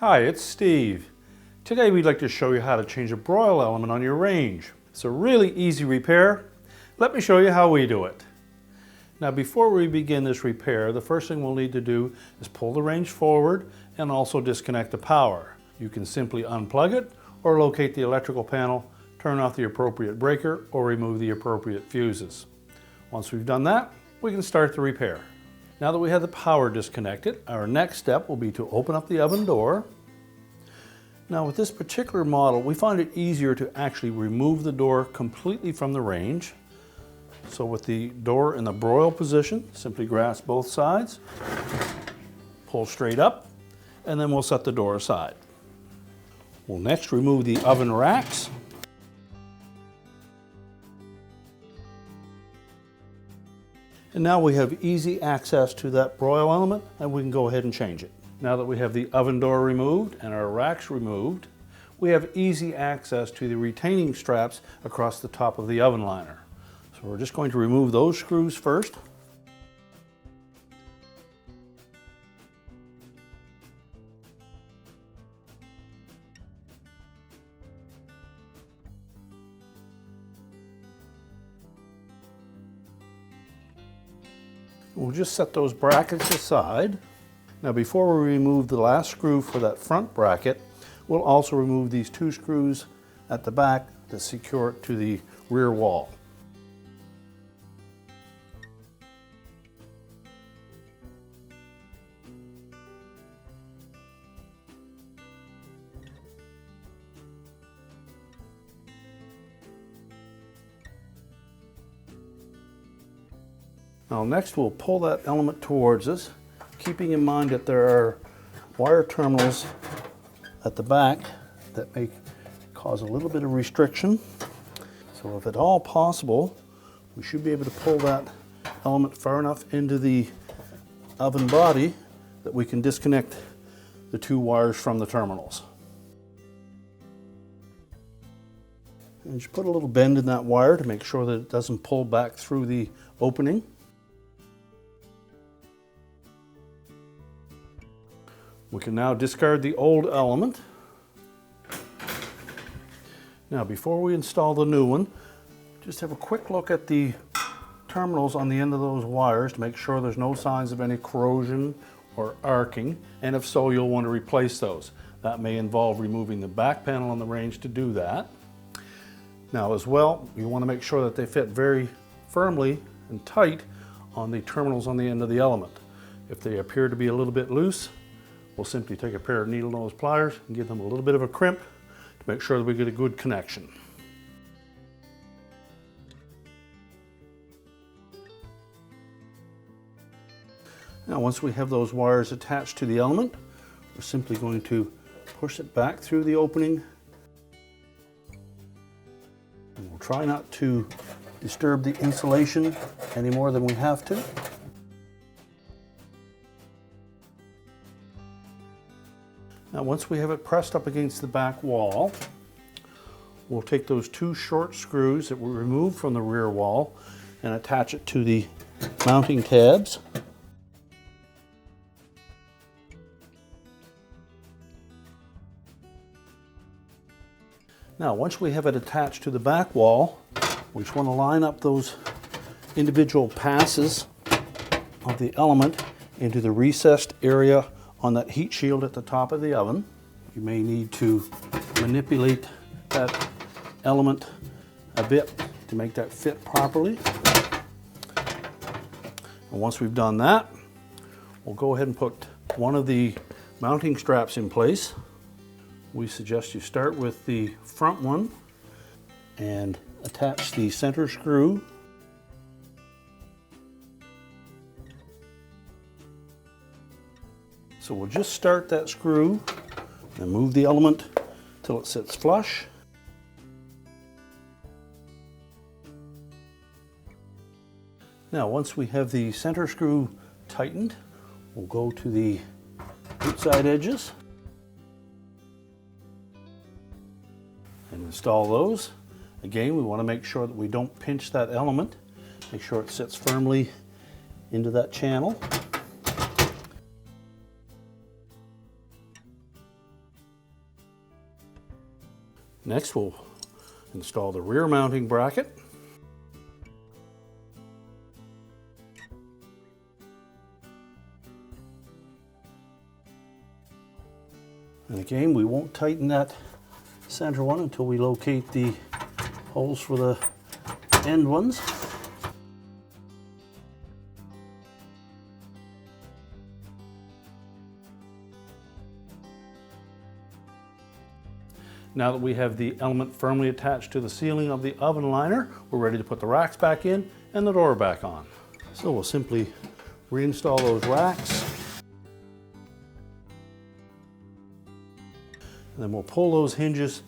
Hi, it's Steve. Today we'd like to show you how to change a broil element on your range. It's a really easy repair. Let me show you how we do it. Now before we begin this repair, the first thing we'll need to do is pull the range forward and also disconnect the power. You can simply unplug it or locate the electrical panel, turn off the appropriate breaker, or remove the appropriate fuses. Once we've done that, we can start the repair. Now that we have the power disconnected, our next step will be to open up the oven door. Now with this particular model, we find it easier to actually remove the door completely from the range. So with the door in the broil position, simply grasp both sides, pull straight up, and then we'll set the door aside. We'll next remove the oven racks. And now we have easy access to that broil element, and we can go ahead and change it. Now that we have the oven door removed and our racks removed, we have easy access to the retaining straps across the top of the oven liner. So we're just going to remove those screws first. We'll just set those brackets aside. Now before we remove the last screw for that front bracket, we'll also remove these two screws at the back to secure it to the rear wall. Now next we'll pull that element towards us, keeping in mind that there are wire terminals at the back that may cause a little bit of restriction. So if at all possible, we should be able to pull that element far enough into the oven body that we can disconnect the two wires from the terminals. And just put a little bend in that wire to make sure that it doesn't pull back through the opening. We can now discard the old element. Now before we install the new one, just have a quick look at the terminals on the end of those wires to make sure there's no signs of any corrosion or arcing, and if so, you'll want to replace those. That may involve removing the back panel on the range to do that. Now as well, you want to make sure that they fit very firmly and tight on the terminals on the end of the element. If they appear to be a little bit loose, we'll simply take a pair of needle nose pliers and give them a little bit of a crimp to make sure that we get a good connection. Now once we have those wires attached to the element, we're simply going to push it back through the opening. And we'll try not to disturb the insulation any more than we have to. Now once we have it pressed up against the back wall, we'll take those two short screws that we removed from the rear wall and attach it to the mounting tabs. Now once we have it attached to the back wall, we just want to line up those individual passes of the element into the recessed area on that heat shield at the top of the oven. You may need to manipulate that element a bit to make that fit properly. And once we've done that, we'll go ahead and put one of the mounting straps in place. We suggest you start with the front one and attach the center screw. So we'll just start that screw and move the element till it sits flush. Now once we have the center screw tightened, we'll go to the outside edges and install those. Again, we want to make sure that we don't pinch that element. Make sure it sits firmly into that channel. Next, we'll install the rear mounting bracket. And again, we won't tighten that center one until we locate the holes for the end ones. Now that we have the element firmly attached to the ceiling of the oven liner, we're ready to put the racks back in and the door back on. So we'll simply reinstall those racks. And then we'll pull those hinges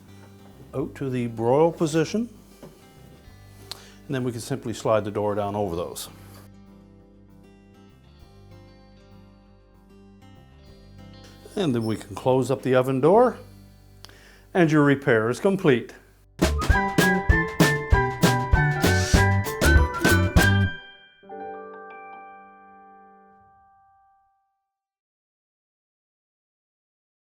out to the broil position. And then we can simply slide the door down over those. And then we can close up the oven door, and your repair is complete.